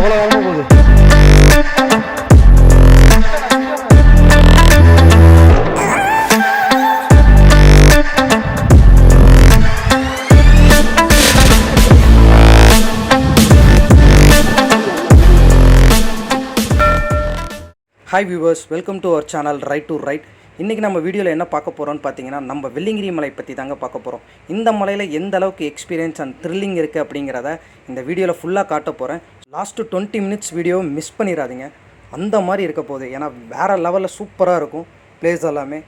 அவ்வளோ வேகமாக போகுது. Hi viewers, welcome to our channel right to right. இன்றைக்கி நம்ம வீடியோவில் என்ன பார்க்க போகிறோம்னு பார்த்தீங்கன்னா, நம்ம வெள்ளிங்கிரி மலை பற்றி தாங்க பார்க்க போகிறோம். இந்த மலையில் எந்த அளவுக்கு எக்ஸ்பீரியன்ஸ் அண்ட் த்ரில்லிங் இருக்குது அப்படிங்கிறத இந்த வீடியோவில் ஃபுல்லாக காட்ட போகிறேன். லாஸ்ட்டு 20 மினிட்ஸ் வீடியோ மிஸ் பண்ணிடாதீங்க. அந்த மாதிரி இருக்க போகுது. ஏன்னா வேறு லெவலில் சூப்பராக இருக்கும் பிளேஸ் எல்லாமே.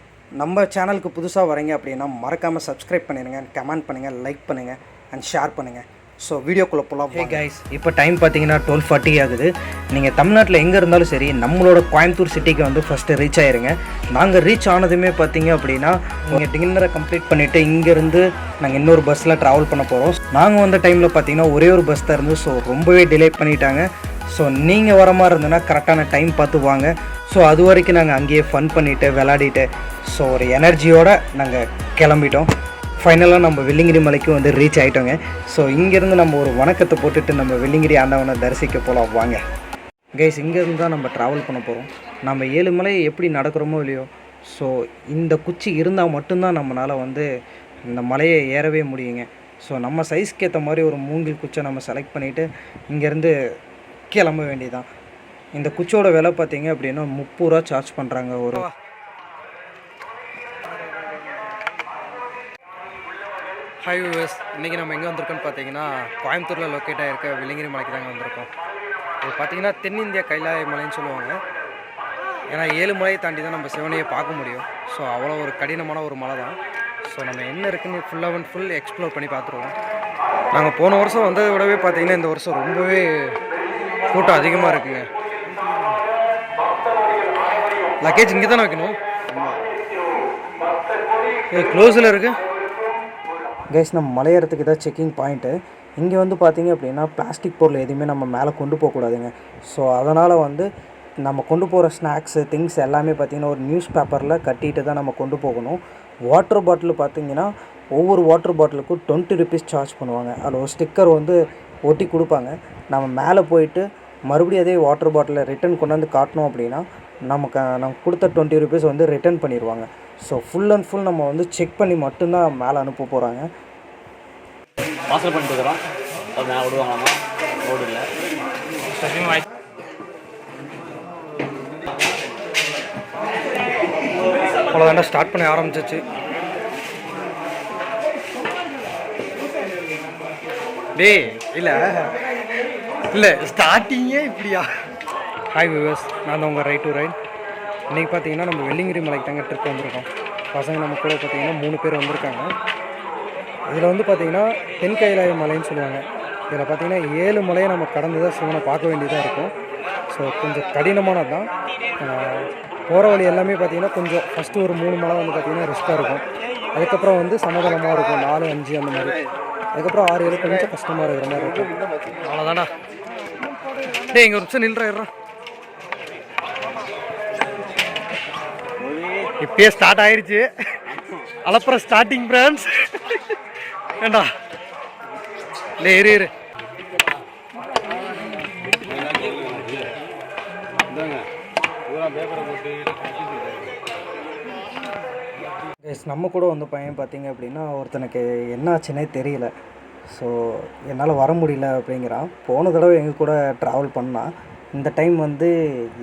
நம்ம சேனலுக்கு புதுசாக வரீங்க அப்படின்னா மறக்காமல் சப்ஸ்கிரைப் பண்ணிடுங்க, கமெண்ட் பண்ணுங்கள், லைக் பண்ணுங்கள் அண்ட் ஷேர் பண்ணுங்கள். ஸோ வீடியோக்குள்ளே போகலாம். ஹே கைஸ், இப்போ டைம் பார்த்தீங்கன்னா 12:40 ஆகுது. நீங்கள் தமிழ்நாட்டில் எங்கே இருந்தாலும் சரி, நம்மளோட கோயம்புத்தூர் சிட்டிக்கு வந்து ஃபஸ்ட்டு ரீச் ஆயிருங்க. நாங்கள் ரீச் ஆனதுமே பார்த்தீங்க அப்படின்னா, நீங்கள் டின்னரை கம்ப்ளீட் பண்ணிவிட்டு இங்கேருந்து நாங்கள் இன்னொரு பஸ்ஸில் ட்ராவல் பண்ண போகிறோம். நாங்கள் வந்த டைமில் பார்த்தீங்கன்னா ஒரே ஒரு பஸ் தான் இருந்து, ஸோ ரொம்பவே டிலே பண்ணிட்டாங்க. ஸோ நீங்கள் வர மாதிரி இருந்ததுன்னா கரெக்டான டைம் பார்த்து வாங்க. ஸோ அது வரைக்கும் நாங்கள் அங்கேயே ஃபன் பண்ணிவிட்டு விளையாடிட்டு ஸோ ஒரு எனர்ஜியோடு நாங்கள் கிளம்பிட்டோம். ஃபைனலாக நம்ம வெள்ளிங்கிரி மலைக்கு வந்து ரீச் ஆகிட்டோங்க. ஸோ இங்கேருந்து நம்ம ஒரு வணக்கத்தை போட்டுட்டு நம்ம வெள்ளிங்கிரி ஆண்டவனை தரிசிக்க போகலாம் வாங்க. கைஸ், இங்கேருந்து தான் நம்ம ட்ராவல் பண்ண போகிறோம். நம்ம 7 மலையை எப்படி நடக்கிறோமோ இல்லையோ, ஸோ இந்த குச்சி இருந்தால் மட்டும்தான் நம்மளால் வந்து இந்த மலையை ஏறவே முடியுங்க. ஸோ நம்ம சைஸ்க்கு ஏற்ற மாதிரி ஒரு மூங்கில் குச்சை நம்ம செலக்ட் பண்ணிவிட்டு இங்கேருந்து கிளம்ப வேண்டியதான். இந்த குச்சியோட விலை பார்த்தீங்க அப்படின்னா 30 ரூபா சார்ஜ் பண்ணுறாங்க. ஒரு ஹாய் வியூவர்ஸ், இன்றைக்கி நம்ம எங்கே வந்திருக்கோன்னு பார்த்தீங்கன்னா, கோயம்புத்தூரில் லொக்கேட் ஆகிருக்க வெள்ளிங்கிரி மலைக்கு தாங்க வந்திருக்கோம். இது பார்த்திங்கன்னா தென்னிந்திய கைலாய மலைன்னு சொல்லுவாங்க. ஏன்னா 7 மலையை தாண்டி தான் நம்ம சிவனையை பார்க்க முடியும். ஸோ அவ்வளோ ஒரு கடினமான ஒரு மலை தான். ஸோ நம்ம என்ன இருக்குன்னு ஃபுல் எக்ஸ்ப்ளோர் பண்ணி பார்த்துருவோம். நாங்கள் போன வருஷம் வந்ததை விடவே பார்த்திங்கன்னா இந்த வருஷம் ரொம்பவே கூட்டம் அதிகமாக இருக்குங்க. லக்கேஜ் இங்கே தானே வைக்கணும். க்ளோஸில் இருக்குது கைஸ். நம்ம மலையேறதுக்கு இதான் செக்கிங் பாயிண்ட்டு. இங்கே வந்து பார்த்திங்க அப்படின்னா பிளாஸ்டிக் பொருள் எதுவுமே நம்ம மேலே கொண்டு போகக்கூடாதுங்க. ஸோ அதனால் வந்து நம்ம கொண்டு போகிற ஸ்நாக்ஸு திங்ஸ் எல்லாமே பார்த்திங்கன்னா ஒரு நியூஸ் பேப்பரில் கட்டிட்டு தான் நம்ம கொண்டு போகணும். வாட்டர் பாட்டில் பார்த்திங்கன்னா ஒவ்வொரு வாட்டர் பாட்டிலுக்கும் 20 ருபீஸ் சார்ஜ் பண்ணுவாங்க. அதில் ஒரு ஸ்டிக்கர் வந்து ஒட்டி கொடுப்பாங்க. நம்ம மேலே போயிட்டு மறுபடியும் அதே வாட்டர் பாட்டிலை ரிட்டன் கொண்டாந்து காட்டணும் அப்படின்னா நம்ம கொடுத்த 20 ருபீஸ் வந்து ரிட்டன் பண்ணிடுவாங்க. ஸோ ஃபுல் அண்ட் ஃபுல் நம்ம வந்து செக் பண்ணி மட்டும்தான் மேலே அனுப்ப போகிறாங்க. வாசல் பண்ணிட்டு இருக்கிறோம். மேலே விடுவாங்களாமா, ரோடு இல்லை. அவ்வளோதாண்டா, ஸ்டார்ட் பண்ண ஆரம்பிச்சிச்சு. டேய் இல்லை ஸ்டார்டிங்கே இப்படியா? ஹாய் வியூவர்ஸ், நான் தான் உங்கள் ரைட் டு ரைட். இன்றைக்கி பார்த்தீங்கன்னா நம்ம வெள்ளிங்கிரி மலைக்கு தாங்க ட்ரிப் வந்திருக்கோம். பசங்க நம்ம கூட பார்த்தீங்கன்னா 3 பேர் வந்திருக்காங்க. இதில் வந்து பார்த்திங்கன்னா தென் கைலாய மலைன்னு சொல்லுவாங்க. இதில் பார்த்திங்கன்னா 7 மலையை நம்ம கடந்து தான் சிவனை பார்க்க வேண்டியதாக இருக்கும். ஸோ கொஞ்சம் கடினமானது தான். போகிற வழி எல்லாமே பார்த்திங்கன்னா கொஞ்சம் ஃபஸ்ட்டு ஒரு 3 மலை வந்து பார்த்திங்கன்னா ரிஸ்க்காக இருக்கும். அதுக்கப்புறம் வந்து சமதளமாக இருக்கும், 4, 5 அந்த மாதிரி. அதுக்கப்புறம் 6, 7 கொஞ்சம் கஷ்டமாக இருக்கிற மாதிரி இருக்கும். அவ்வளோதானா? டேய், இங்கே ஒரு நிமிஷம் நில்றா. இப்பயே ஸ்டார்ட் ஆயிடுச்சு. அலப்புறம் ஸ்டார்டிங் பிரான்ஸ் ஏண்டா இல்லை இரு நம்ம கூட வந்து பையன் பார்த்தீங்க அப்படின்னா ஒருத்தனுக்கு என்னாச்சுன்னே தெரியல. ஸோ என்னால் வர முடியல அப்படிங்கிறான். போன தடவை எங்கள் கூட ட்ராவல் பண்ணான். இந்த டைம் வந்து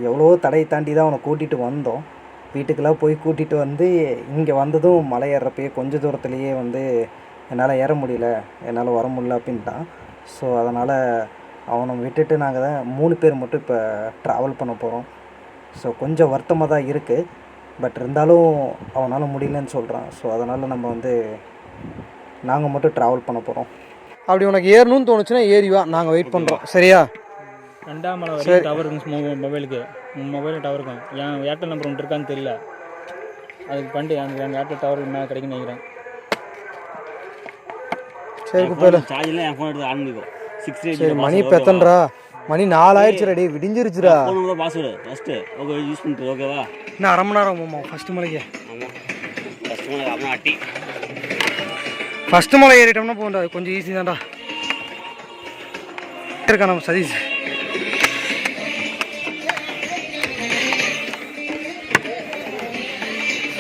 எவ்வளோ தடையை தாண்டி தான் அவனை கூட்டிகிட்டு வந்தோம். வீட்டுக்கெல்லாம் போய் கூட்டிகிட்டு வந்து இங்கே வந்ததும் மலை ஏறுறப்பயே கொஞ்சம் தூரத்துலேயே வந்து என்னால் ஏற முடியல, என்னால் வர முடியல அப்படின்ட்டான். ஸோ அதனால் அவனை விட்டுட்டு நாங்கள் தான் 3 பேர் மட்டும் இப்போ ட்ராவல் பண்ண போகிறோம். ஸோ கொஞ்சம் வருத்தமாக தான் இருக்குது. பட் இருந்தாலும் அவனால் முடியலன்னு சொல்கிறான். ஸோ அதனால் நம்ம வந்து நாங்கள் மட்டும் ட்ராவல் பண்ண போகிறோம். அப்படி உனக்கு ஏறணும்னு தோணுச்சுன்னா ஏறிவா, நாங்கள் வெயிட் பண்ணுறோம். சரியா? 2ஆம் மலை வரைக்கும் டவர் இருந்துச்சு மொபைலுக்கு. மொபைலில் டவர் இருக்கும். என் ஏர்டெல் நம்பர் ஒன்று இருக்கான்னு தெரியல. அதுக்கு பண்ணிட்டு என் ஏர்டெல் டவர் மேலே கிடைக்குன்னு நினைக்கிறேன். சரி, இப்போ சார்ஜில் என் ஃபோன் எடுத்து ஆன் பண்ணிக்கோ. 6 சரி, மணி இப்போ எத்தனைடா? மணி 4 ஆயிடுச்சு. ரெடி விடிஞ்சிருச்சுடா. ஃபோனோட பாஸ்வேர்டு ஃபஸ்ட்டு ஓகே யூஸ் பண்ணிட்டு ஓகேவா? இன்னும் 1/2 மணி நேரம் ஆகுமா ஃபஸ்ட்டு மலைக்கு? ஆமாம், ஃபஸ்ட்டு மலை அப்புறம் அட்டி. ஃபஸ்ட்டு மலை ஏறிட்டோம்னா போகண்டா, கொஞ்சம் ஈஸி தான்டா. இருக்கா நம்ம சதீஷ்.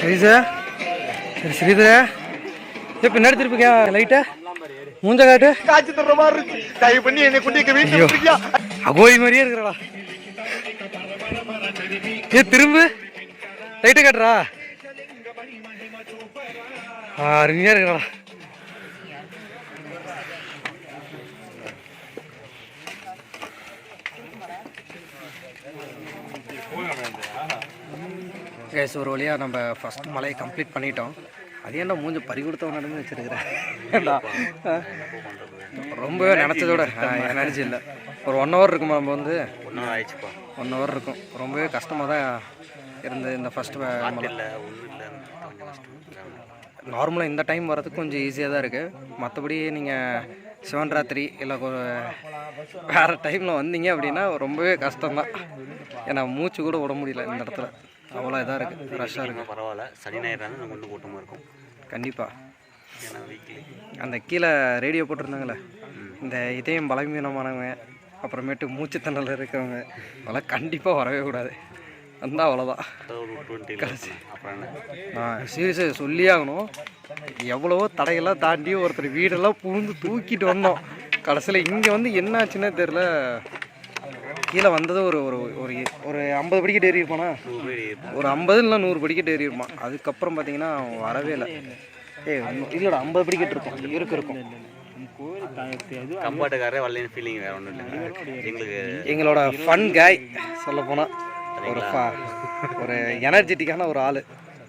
சரி சார். சரி ஸ்ரீதர் பின்னாடி திருப்பிக்க லைட்டா மூஞ்ச காட்டு. காட்சி தர்ற மாதிரி இருக்கு. தயவு பண்ணி என்னை கொண்டு எங்க வீட்டுல அகோய் மாதிரியே இருக்கிறடா. திரும்ப லைட்டை காட்டுறா. அருமையா இருக்கிறடா. கேஸ் ஒரு வழியாக நம்ம ஃபஸ்ட் மலையை கம்ப்ளீட் பண்ணிட்டோம். அது ஏன்டா மூஞ்சி பறி கொடுத்தவங்க நடந்து வச்சுருக்கிறேன்டா. ரொம்பவே நினச்சதோட எனர்ஜி இல்லை. ஒரு 1 ஹவர் இருக்குமா நம்ம வந்து 1 ஹவர் இருக்கும். ரொம்பவே கஷ்டமாக தான் இருந்தது இந்த ஃபஸ்ட்டு மலை. நார்மலாக இந்த டைம் வரதுக்கு கொஞ்சம் ஈஸியாக தான் இருக்குது. மற்றபடி நீங்கள் சிவன்ராத்திரி இல்லை வேறு டைமில் வந்தீங்க அப்படின்னா ரொம்பவே கஷ்டம்தான். ஏன்னா மூச்சு கூட விட முடியல இந்த இடத்துல. அவ்வளோ இதாக இருக்குது, ரஷ்ஷாக இருக்குது. பரவாயில்ல, சனி ஞாயிறு கொஞ்சம் கூட்டமாக இருக்கும் கண்டிப்பாக. அந்த கீழே ரேடியோ போட்டிருந்தாங்களே, இந்த இதயம் பலவீனமானவங்க அப்புறமேட்டு மூச்சு திணறல் இருக்கிறவங்க அதெல்லாம் கண்டிப்பாக வரவே கூடாது. வந்தால் அவ்வளோதான். நான் சீரியஸாக சொல்லி ஆகணும். எவ்வளவோ தடையெல்லாம் தாண்டி ஒருத்தர் வீடெல்லாம் பூந்து தூக்கிட்டு வந்தோம். கடைசியில் இங்கே வந்து என்ன ஆச்சுன்னே தெரில. கீழே வந்தது ஒரு ஒரு ஒரு ஒரு 50 படிக்கட்டு ஏறி இருப்பானா, ஒரு 50 இல்லை 100 படிக்கட்டு ஏறி இருப்பான். அதுக்கப்புறம் பார்த்தீங்கன்னா வரவே இல்லை. இல்லைடா 50 படிக்கட்டு இருக்கும் இருக்கும். கம்பாட்டுக்காரே வரல ஃபீலிங் வேறு ஒன்றும் இல்லை எங்களுக்கு. எங்களோட ஃபன் காய் சொல்ல போனால் ஒரு எனர்ஜெட்டிக்கான ஒரு ஆள்.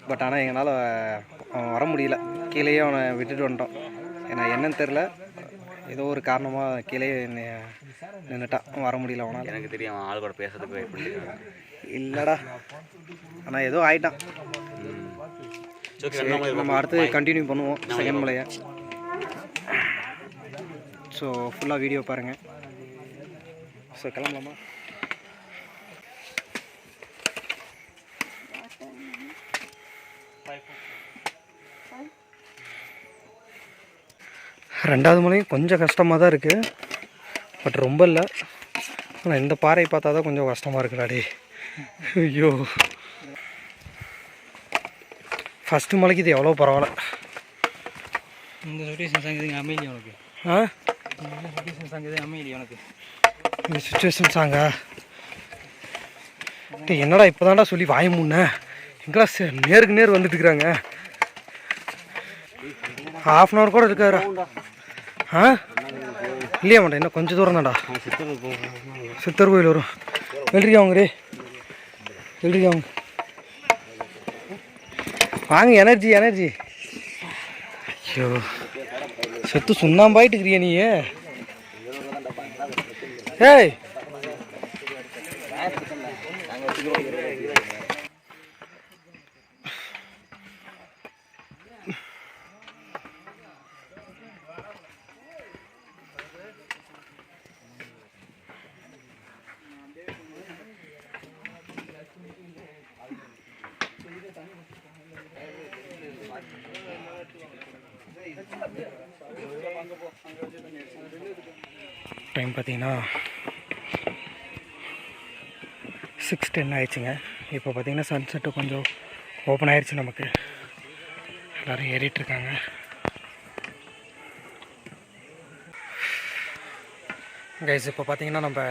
பட் ஆனால் எங்களால் வர முடியல. கீழேயே அவனை விட்டுட்டு வந்துட்டோம். ஏன்னா என்னன்னு தெரில, ஏதோ ஒரு காரணமாக கீழே நின்றுட்டான். வர முடியல அவனால். எனக்கு தெரியும் ஆள் கூட பேசுறதுக்கு வெயிட் பண்ணிருக்காங்க. இல்லைடா, ஆனால் ஏதோ ஆயிட்டான். நம்ம அடுத்து கண்டினியூ பண்ணுவோம் செகண்ட் மலையை. ஸோ ஃபுல்லாக வீடியோ பாருங்கள். ஸோ கிளம்பலாமா? ரெண்டாவது மலையும் கொஞ்சம் கஷ்டமாக தான் இருக்குது, பட் ரொம்ப இல்லை. ஆனால் இந்த பாறை பார்த்தா தான் கொஞ்சம் கஷ்டமாக இருக்குடாடி. ஐயோ, ஃபஸ்ட்டு மலைக்கு இது எவ்வளோ பரவாயில்ல. இந்த சுச்சுவேஷன் சாங் அமைதி உனக்கு. இந்த சுச்சுவேஷன் சாங் அமைதி உனக்கு. இந்த சுச்சுவேஷன் சாங்கா என்னடா இப்போ தான்டா சொல்லி வாய முன்ன எங்கடா நேருக்கு நேர் வந்துட்டு இருக்கிறாங்க. ½ அன் ஹவர் கூட இருக்காரா? இல்லையா மாட்டேன், இன்னும் கொஞ்சம் தூரம் தான்டா. சித்தர் கோயில் வரும். வெள்ளரிக்கா வாங்க ரே, வெள்ளரிக்கா வாங்க வாங்க. Energy energy. ஐயோ, செத்து சுண்ணாம்பாயிட்டு இருக்கிறியா நீ? ஏய் டைம் பார்த்தீங்கன்னா 6:10 ஆயிடுச்சுங்க. இப்போ பார்த்தீங்கன்னா சன்செட்டு கொஞ்சம் ஓப்பன் ஆயிடுச்சு. நமக்கு எல்லோரும் ஏறிட்டுருக்காங்க. கைஸ் இப்போ பார்த்தீங்கன்னா நம்ம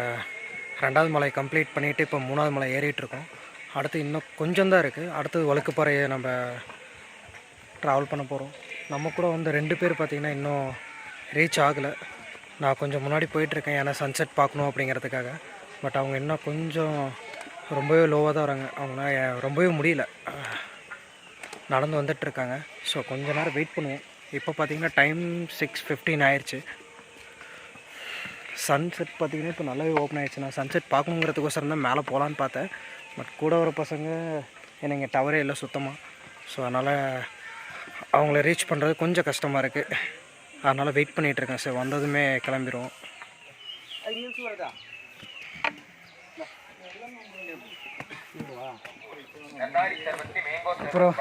2வது மலை கம்ப்ளீட் பண்ணிவிட்டு இப்போ 3வது மலை ஏறிட்டுருக்கோம். அடுத்து இன்னும் கொஞ்சம் தான் இருக்குது. அடுத்தது வழுக்குப்பாறையை நம்ம ட்ராவல் பண்ண போகிறோம். நம்ம கூட வந்து 2 பேர் பார்த்திங்கன்னா இன்னும் ரீச் ஆகலை. நான் கொஞ்சம் முன்னாடி போயிட்டுருக்கேன், ஏன்னா சன்செட் பார்க்கணும் அப்படிங்கிறதுக்காக. பட் அவங்க இன்னும் கொஞ்சம் ரொம்பவே லோவாக தான் வராங்க. அவங்களாம் ரொம்பவே முடியல, நடந்து வந்துட்டுருக்காங்க. ஸோ கொஞ்ச நேரம் வெயிட் பண்ணுவோம். இப்போ பார்த்திங்கன்னா டைம் 6:15 ஆயிடுச்சு. சன்செட் பார்த்திங்கன்னா இப்போ நல்லாவே ஓப்பன் ஆகிடுச்சு. நான் சன்செட் பார்க்கணுங்கிறதுக்கோசரம் தான் மேலே போகலான்னு பார்த்தேன். பட் கூட வர பசங்க எனக்கு இங்கே டவரே இல்லை சுத்தமாக. ஸோ அதனால் அவங்கள ரீச் பண்ணுறது கொஞ்சம் கஷ்டமாக இருக்குது. அதனால் வெயிட் பண்ணிகிட்ருக்கேன். சார் வந்ததுமே கிளம்பிடுவோம். அப்புறம்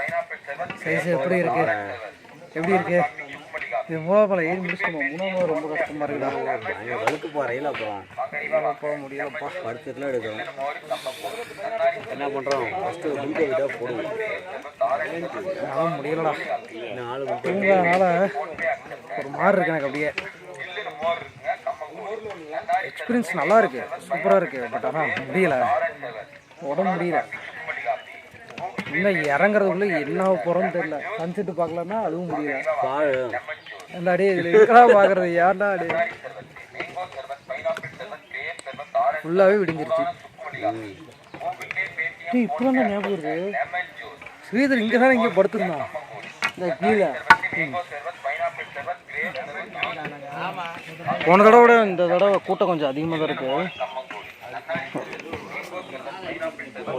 சைஸ் எப்படி இருக்குது? எப்படி இருக்குது? இது மூணாவது மலை ஏறி முடிச்சுக்கணும். மூணாவது ரொம்ப கஷ்டமாக இருக்குடா. வழுக்கு போகிறையில் அப்புறம் போக முடியலப்பா. படுத்துட்டுலாம் எடுக்கிறோம். என்ன பண்ணுறோம், ஃபஸ்ட்டு வீட்டை விட்டால் போடுவோம். அதெல்லாம் முடியலடா. நாலு தூங்காதனால ஒரு மாதிரி இருக்கு எனக்கு. அப்படியே எக்ஸ்பீரியன்ஸ் நல்லா இருக்கு, சூப்பராக இருக்கு. பட் ஆனால் முடியல, உடம்பு முடியல. இன்னும் இறங்குறதுக்குள்ளே என்ன போகிறோன்னு தெரியல. சன்செட்டு பார்க்கலன்னா அதுவும் முடியல. அந்த அடி இதில் இருக்கலாம் பார்க்குறது யாருடா அடி. ஃபுல்லாகவே விடிஞ்சிருச்சு. இப்போ தான் ஞாபகம் இருக்கு, ஸ்ரீதர் இங்கே தானே இங்கே படுத்துருந்தான் இந்த கீழே. போன தடவை விட இந்த தடவை கூட்டம் கொஞ்சம் அதிகமாக தான் இருக்கு.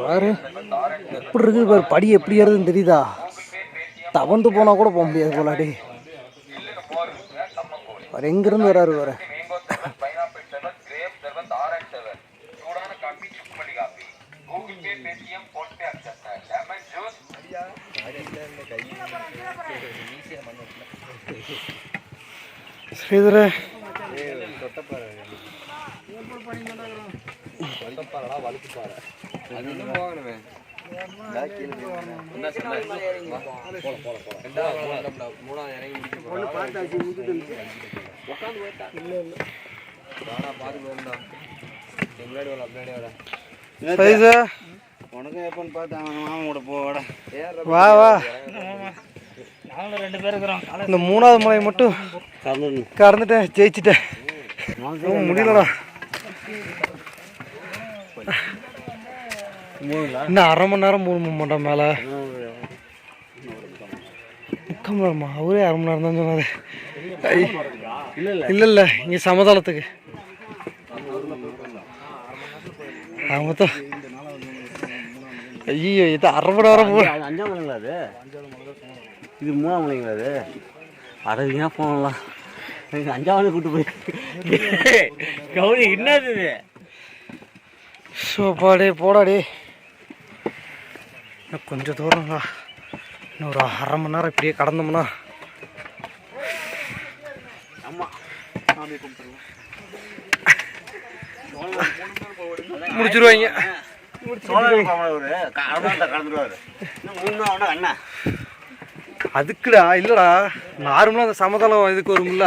பாரு எப்படி இருக்குது பாரு, படி எப்படி ஏறுதுன்னு தெரியுதா? தவந்து போனால் கூட போக முடியாது போலாடி. வேறு எங்கேருந்து வராரு வேறு. ஸ்ரீதர உனக்கும் எப்போன்னு பார்த்தா மாமன் கூட போட வா வா. நாங்களும் 2 பேர் இருக்கிறோம். இந்த மூணாவது மலை மட்டும் கறந்துட்டேன், ஜெயிச்சிட்டேன். முடியலடா. இன்னும் அரை மணி நேரம் 3 மணி நேரம் மேலே 3/4 மணி நேரமா? அவரே அரை மணி நேரம் தான் சொன்னாரு. இல்லை இல்லை, இங்கே சமதளத்துக்கு மொத்தம். ஐயோ, இது அரை மணி நேரம். 5ஆம் மலைங்களா அது? இது 3ஆம் மலைங்களா அது? அடவியா போகலாம். 5ஆம் மலை கூட்டு போய் கௌரி என்னது இது? சோப்பாடே போடாடே. இன்னும் கொஞ்சம் தூரம்டா. இன்னும் ஒரு அரை மணி நேரம் இப்படியே கடந்தோம்னா முடிச்சிருவாங்க. அதுக்குடா இல்லடா, நார்மலாக அந்த சமதளம் இதுக்கு வரும்ல,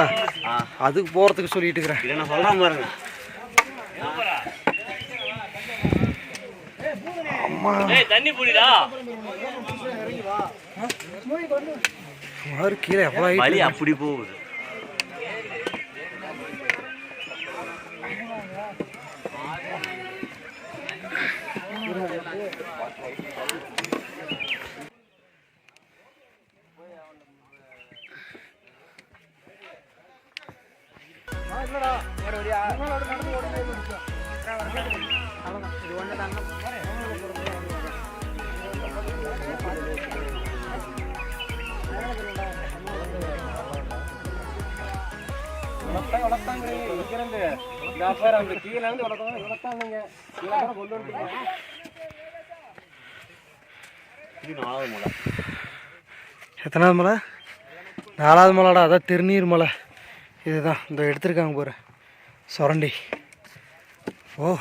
அதுக்கு போகிறதுக்கு சொல்லிட்டு இருக்கிறேன். நான் சொல்கிறேன் பாருங்க. தண்ணி புடிடா. கீழே எவ்வளோ வலி அப்படி போகுது. எத்தனாவது மலை? 4வது மலைடா. அதான் திருநீர் மலை. இதுதான் இந்த எடுத்துருக்காங்க பாரு, சுரண்டி. ஓ,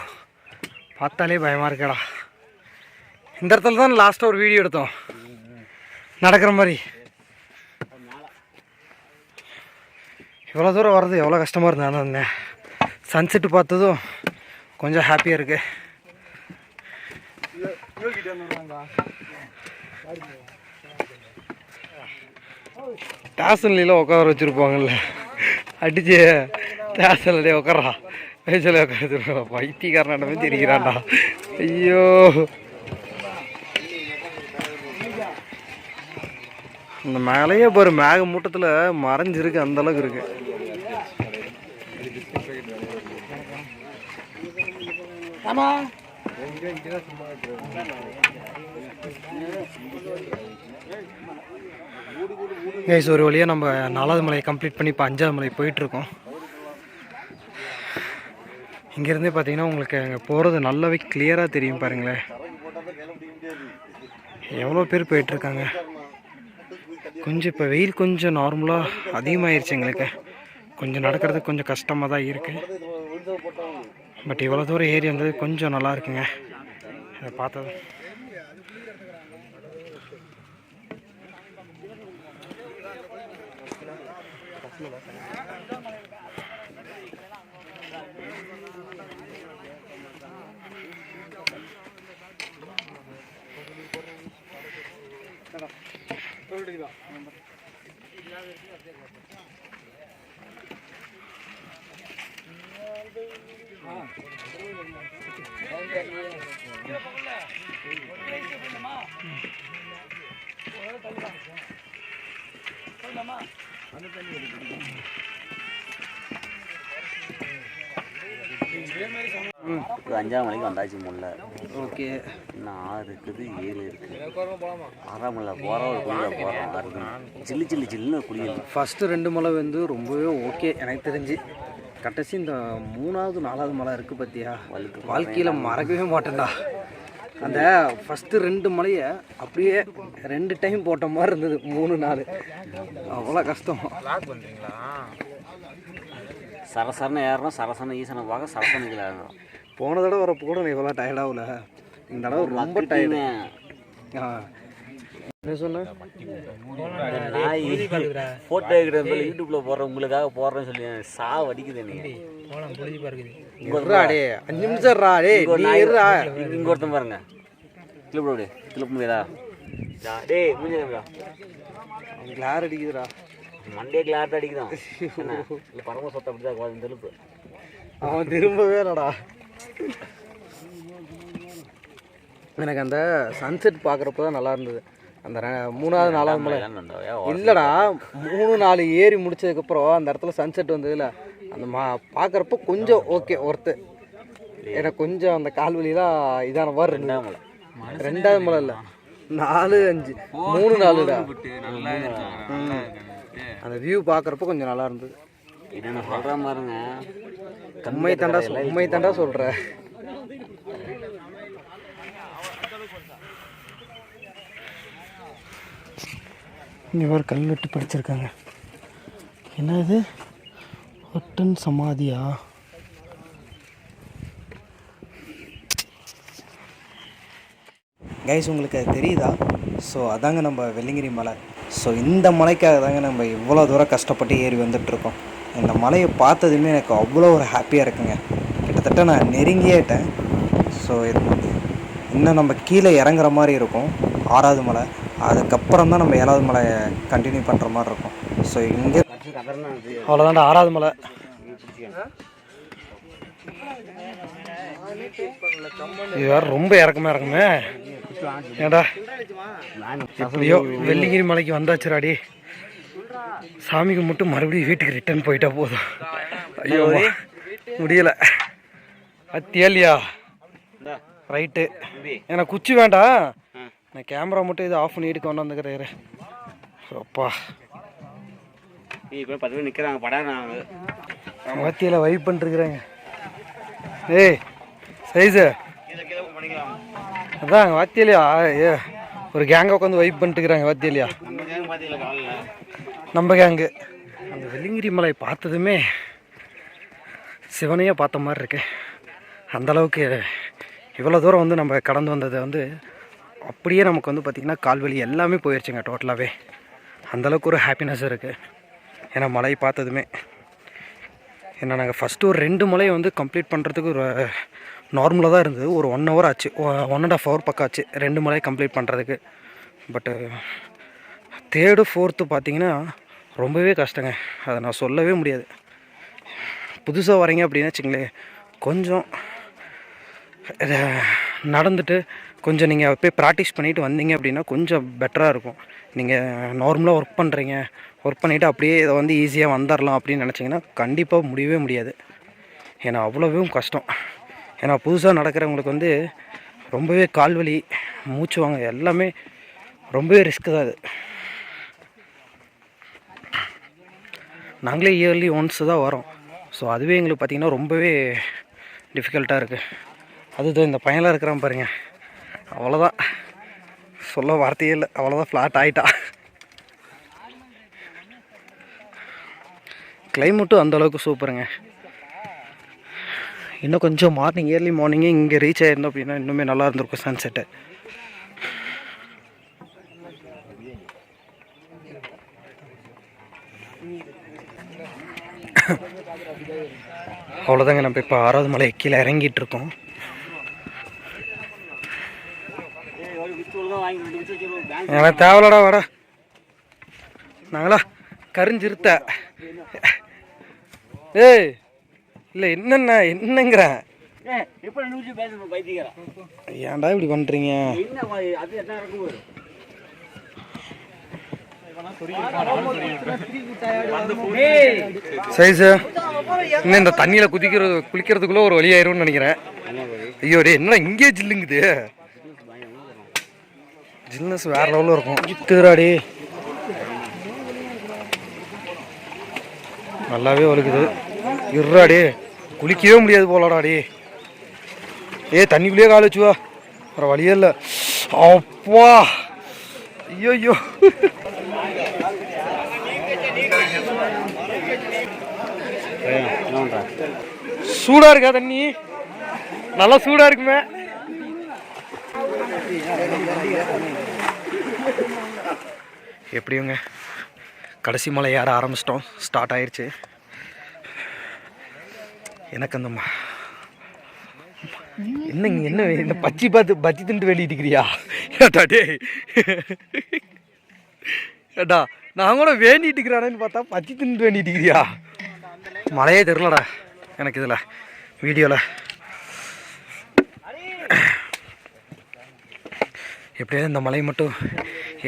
பார்த்தாலே பயமாக இருக்கேடா. இந்த இடத்துல தான் லாஸ்ட்டாக ஒரு வீடியோ எடுத்தோம் நடக்கிற மாதிரி. இவ்வளோ தூரம் வர்றது எவ்வளோ கஷ்டமாக இருந்தா அந்த சன்செட்டு பார்த்ததும் கொஞ்சம் ஹாப்பியாக இருக்குது. ஸ்டேஷன்லாம் உட்கார வச்சுருப்பாங்கல்ல, அடிச்சு ஸ்டேஷன்லேயே உட்காரா பேசல உட்கார வச்சுருப்பா. பைத்தியக்காரனாட்டமே தெரிகிறான்டா. ஐயோ, இந்த மேலேயே பாரு, மேக மூட்டத்தில் மறைஞ்சிருக்கு, அந்தளவுக்கு இருக்குது. கைஸ், ஒரு வழியாக நம்ம 4வது மலையை கம்ப்ளீட் பண்ணி இப்போ 5வது மலை போயிட்டுருக்கோம். இங்கேருந்தே பார்த்தீங்கன்னா உங்களுக்கு அங்கே போகிறது நல்லாவே கிளியராக தெரியும் பாருங்களேன். எவ்வளோ பேர் போயிட்டுருக்காங்க. கொஞ்சம் இப்போ வெயில் கொஞ்சம் நார்மலாக அதிகமாகிருச்சு எங்களுக்கு. கொஞ்சம் நடக்கிறது கொஞ்சம் கஷ்டமாக தான் இருக்குது. பட் இவ்வளோ தூரம் ஏறி வந்தது கொஞ்சம் நல்லா இருக்குங்க. இதை பார்த்தது ஒரு 5ஆம் மணிக்கு வந்தாச்சு முல்லை. ஓகே. இன்னும் 6 இருக்குது, 7 இருக்குது. 6ஆம் மலை போகிறோம், ஒரு குளியில் போகிறோம். சில்லு சில்லு சில்லுன்னு குளியல். ஃபஸ்ட்டு 2 மலை வந்து ரொம்பவே ஓகே எனக்கு தெரிஞ்சு. கடைசி இந்த 3வது 4வது மலை இருக்குது பார்த்தியா, வாழ்க்கையில் மறக்கவே மாட்டேன்டா. அந்த ஃபஸ்ட்டு 2 மலையை அப்படியே 2 டைம் போட்ட மாதிரி இருந்தது. 3 நாள் அவ்வளோ கஷ்டம். சரசரனை ஏறணும், சரசனை ஈசனை பார்க்க சரசனைக்கு ஏறணும். போன தடவை வரப்போ கூட நான் இவ்வளோ டயர்டாகல, இந்த தடவை ரொம்ப டயர்டு. என்ன சொன்னேன், ஃபோட்டோ எடுக்கிறது யூடியூப்ல போடுறேன் உங்களுக்காக போடுறேன்னு சொல்லி சாவு அடிக்குது. நீ 5 நிமிஷம் இங்க ஒருத்தன் பாருங்க, கிளப்பு கிளப்பு முடியாதா? டேய் முடிஞ்சா கிளார் அடிக்குதுடா, மண்டே கிளாட் அடிக்குதான். இல்லை பரம சொத்தை அப்படிதான் தெலுப்பு. அவன் திரும்பவே இல்லடா. எனக்கு அந்த சன்செட் பார்க்குறப்ப தான் நல்லா இருந்தது. அந்த 3வது 4வது மலை இல்லைடா, 3-4 ஏறி முடிச்சதுக்கப்புறம் அந்த இடத்துல சன்செட் வந்ததுல அந்த பார்க்குறப்ப கொஞ்சம் ஓகே ஒர்த்து. எனக்கு கொஞ்சம் அந்த கால்வெளியெலாம் இதான மாதிரி இருந்தது. 2வது மலை இல்லை, 4, 5, 3, 4டா. அந்த வியூ பார்க்குறப்ப கொஞ்சம் நல்லா இருந்தது. இதை நான் சொல்கிற மாதிரிங்க, உண்மை தாண்டா சொல்கிறேன். இங்கே ஒரு கல்வெட்டு படிச்சிருக்காங்க. என்ன இது, ஒட்டன் சமாதியா? கைஸ் உங்களுக்கு அது தெரியுதா? ஸோ அதாங்க நம்ம வெள்ளிங்கிரி மலை. ஸோ இந்த மலைக்காக தாங்க நம்ம இவ்வளோ தூரம் கஷ்டப்பட்டு ஏறி வந்துட்டுருக்கோம். இந்த மலையை பார்த்ததுமே எனக்கு அவ்வளோ ஒரு ஹாப்பியாக இருக்குங்க. கிட்டத்தட்ட நான் நெருங்கிட்டேன். ஸோ இன்னும் நம்ம கீழே இறங்குற மாதிரி இருக்கும் 6வது மலை. அதுக்கப்புறம் தான் நம்ம 7வது மலை கண்டினியூ பண்ணுற மாதிரி இருக்கும். ஸோ இங்கே அவ்வளோதான்டா 6வது மலை. இது வேறு ரொம்ப இறக்குமே. ஏடா எப்படியோ வெள்ளிங்கிரி மலைக்கு வந்தாச்சுராடி. சாமிக்கு மட்டும் மறுபடியும் வீட்டுக்கு ரிட்டர்ன் போயிட்டா போதும். ஐயோ முடியலை. அத்தியாலியா ரைட்டு. எனக்கு குச்சி வேண்டாம், நான் கேமரா மட்டும் இது ஆஃப் பண்ணிட்டு கொண்டு வந்துக்கிறேன். அப்பா நிற்கிறாங்க படம் வாத்தியில் வைப் பண்ணிருக்குறேங்க. ஏய் சைஸு அதான் வாத்தியலையா ஒரு கேங்கை உட்காந்து வைப் பண்ணிட்டுருக்குறாங்க. வாத்தியலையா நம்ம கேங்கு. அந்த வெள்ளிங்கிரி மலை பார்த்ததுமே சிவனையே பார்த்த மாதிரி இருக்கு. அந்தளவுக்கு இவ்வளோ தூரம் வந்து நம்ம கடந்து வந்தது வந்து அப்படியே நமக்கு வந்து பார்த்திங்கன்னா கால்வலி எல்லாமே போயிடுச்சுங்க டோட்டலாகவே. அந்தளவுக்கு ஒரு ஹாப்பினஸ் இருக்குது. ஏன்னா மலை பார்த்ததுமே ஏன்னா நாங்கள் ஃபஸ்ட்டு ஒரு 2 மலையை வந்து கம்ப்ளீட் பண்ணுறதுக்கு ஒரு நார்மலாக தான் இருந்தது. ஒரு 1 ஹவர் ஆச்சு, 1.5 ஹவர் பக்கம் ஆச்சு 2 மலையை கம்ப்ளீட் பண்ணுறதுக்கு. பட்டு 3rd 4th பார்த்திங்கன்னா ரொம்பவே கஷ்டங்க. அதை நான் சொல்லவே முடியாது. புதுசாக வரீங்க அப்படின்னா வச்சுங்களேன், கொஞ்சம் நடந்துட்டு கொஞ்சம் நீங்கள் போய் ப்ராக்டிஸ் பண்ணிவிட்டு வந்தீங்க அப்படின்னா கொஞ்சம் பெட்டராக இருக்கும். நீங்கள் நார்மலாக ஒர்க் பண்ணிவிட்டு அப்படியே இதை வந்து ஈஸியாக வந்துடலாம் அப்படின்னு நினச்சிங்கன்னா கண்டிப்பாக முடியவே முடியாது. ஏன்னா அவ்வளோவும் கஷ்டம். ஏன்னா புதுசாக நடக்கிறவங்களுக்கு வந்து ரொம்பவே கால்வலி, மூச்சு வாங்க எல்லாமே ரொம்பவே ரிஸ்க்கு தான் அது. நாங்களே இயர்லி ஒன்ஸ் தான் வரோம். ஸோ அதுவே எங்களுக்கு பார்த்திங்கன்னா ரொம்பவே டிஃபிகல்ட்டாக இருக்குது. அதுதான் இந்த பையனாக இருக்கிறான் பாருங்க, அவ்வளோதான் சொல்ல வார்த்தையே இல்லை. அவ்வளோதான் ஃப்ளாட் ஆகிட்டா. கிளைமேட்டும் அந்தளவுக்கு சூப்பருங்க. இன்னும் கொஞ்சம் ஏர்லி மார்னிங்கே இங்கே ரீச் ஆகிருந்தோம் அப்படின்னா இன்னுமே நல்லா இருந்திருக்கும் சன்செட்டு. அவ்வளோதாங்க, நம்ம இப்போ 6வது மலை கீழே இறங்கிட்டு இருக்கோம். எனக்கு தேவலடா வாடா, நாங்களா கரிஞ்சிருத்த. ஏய் இல்லை என்னங்கிறேன், ஏன்டா இப்படி பண்ணுறீங்க? சரி சார், இன்னும் இந்த தண்ணியில் குளிக்கிறதுக்குள்ளே ஒரு வழி ஆயிரும்னு நினைக்கிறேன். ஐயோ டே, என்ன இங்கே ஜில்லுங்குது, ஜில்னஸ் வேற லெவலில் இருக்கும். இத்துறாடி நல்லாவே வலுக்குது. இருறாடி, குளிக்கவே முடியாது போலடாடி. தண்ணிக்குள்ளேயே கால் வச்சுவா, வேறு வழியே இல்லை. அப்பா ஐயோ சூடா இருக்கா தண்ணி? நல்லா சூடா இருக்குமே. எப்படியுங்க கடைசி மலை ஏற ஆரம்பிச்சிட்டோம், ஸ்டார்ட் ஆயிடுச்சு. எனக்கு அந்த என்ன பச்சி பார்த்து பச்சி திண்டு வேண்டிட்டுக்கிறியா? ஏட்டா டே, ஏட்டா நான் கூட வேண்டிட்டு இருக்கிறானேன்னு பார்த்தா பச்சி திண்டு வேண்டிட்டுக்கிறியா? மழையே தெரிலடா எனக்கு இதில் வீடியோவில். எப்படியாவது இந்த மலை மட்டும்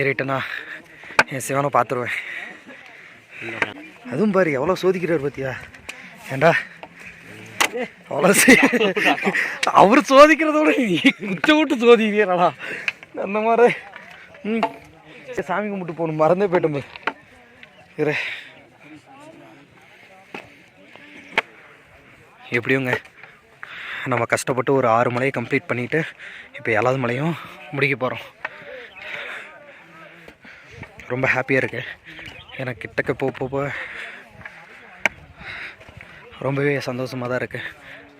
ஏறிட்டேன்னா என் சிவனை பார்த்துருவேன். அதுவும் பாரு எவ்வளோ சோதிக்கிறார் பார்த்தியா? ஏண்டா அவ்வளோ அவர் சோதிக்கிறதோட குச்ச விட்டு சோதிக்கிறா அந்த மாதிரி. சாமி கும்பிட்டு போகணும், மறந்தே போயிட்டோம். இரு எப்படியுங்க நம்ம கஷ்டப்பட்டு ஒரு 6 மலையை கம்ப்ளீட் பண்ணிவிட்டு இப்போ 7வது மலையும் முடிக்க போகிறோம். ரொம்ப ஹாப்பியாக இருக்கு. எனக்கு கிட்டக்க போக ரொம்பவே சந்தோஷமாக தான் இருக்குது.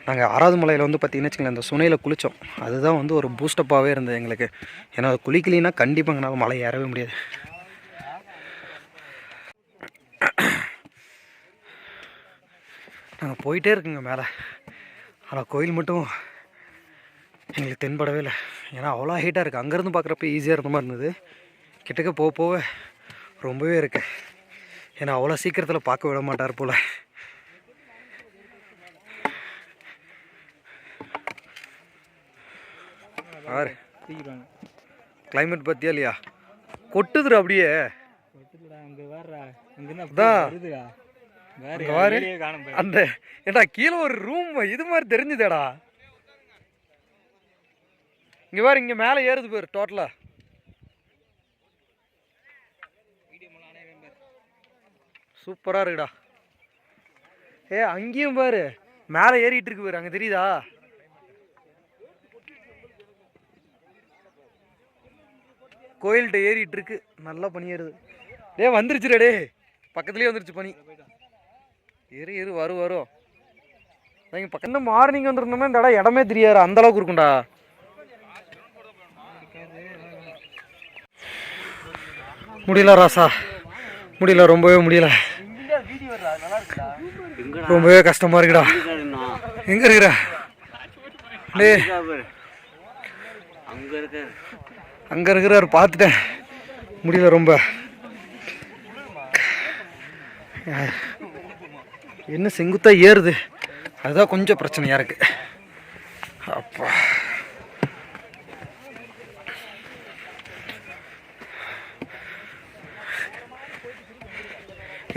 நாங்கள் 6வது மலையில் வந்து பார்த்திங்கன்னு வச்சுக்கோங்களேன், இந்த சுனையில் குளித்தோம். அதுதான் வந்து ஒரு பூஸ்டப்பாகவே இருந்தது எங்களுக்கு. ஏன்னா அது குளிக்கலின்னா கண்டிப்பாக எங்களால் மலை ஏறவே முடியாது. நாங்கள் போயிட்டே இருக்குங்க மேலே, ஆனால் கோயில் மட்டும் எங்களுக்கு தென்படவே இல்லை. ஏன்னா அவ்வளோ ஹைட்டாக இருக்குது. அங்கேருந்து பார்க்குறப்ப ஈஸியாக இருந்த மாதிரி இருந்தது, கிட்டக்க போக ரொம்பவே இருக்கு. ஏன்னா அவ்வளோ சீக்கிரத்தில் பார்க்க விட மாட்டார் போல். ஆறு கிளைமேட் பார்த்தியா இல்லையா? கொட்டுதுரு அப்படியே. அந்த ஏடா கீழே ஒரு ரூம் இது மாதிரி தெரிஞ்சுதேடா. இங்க பாரு, இங்க மேலே ஏறுது பாரு டோட்டலா. சூப்பரா இருக்குடா. அங்கேயும் பாரு மேலே ஏறிட்டு இருக்கு பாரு, அங்க தெரியுதா? கோயில்கிட்ட ஏறிட்டு இருக்கு, நல்லா பனி ஏறுது. வந்துருச்சுடா டே, பக்கத்துலேயே வந்துருச்சு பனி. ஏறு வரும். நீங்கள் பக்கம் மார்னிங் வந்துருந்தோம்னா இந்த இடம் இடமே தெரியாது, அந்த அளவுக்கு இருக்கும்டா. முடியல ராசா, முடியல, ரொம்பவே முடியல, ரொம்பவே கஷ்டமா இருக்குடா. எங்க இருக்கிற? அங்க இருக்கிறாரு, பார்த்துட்டேன். முடியல ரொம்ப. என்ன செங்குத்தா ஏறுது, அதுதான் கொஞ்சம் பிரச்சனையா இருக்கு. அப்பா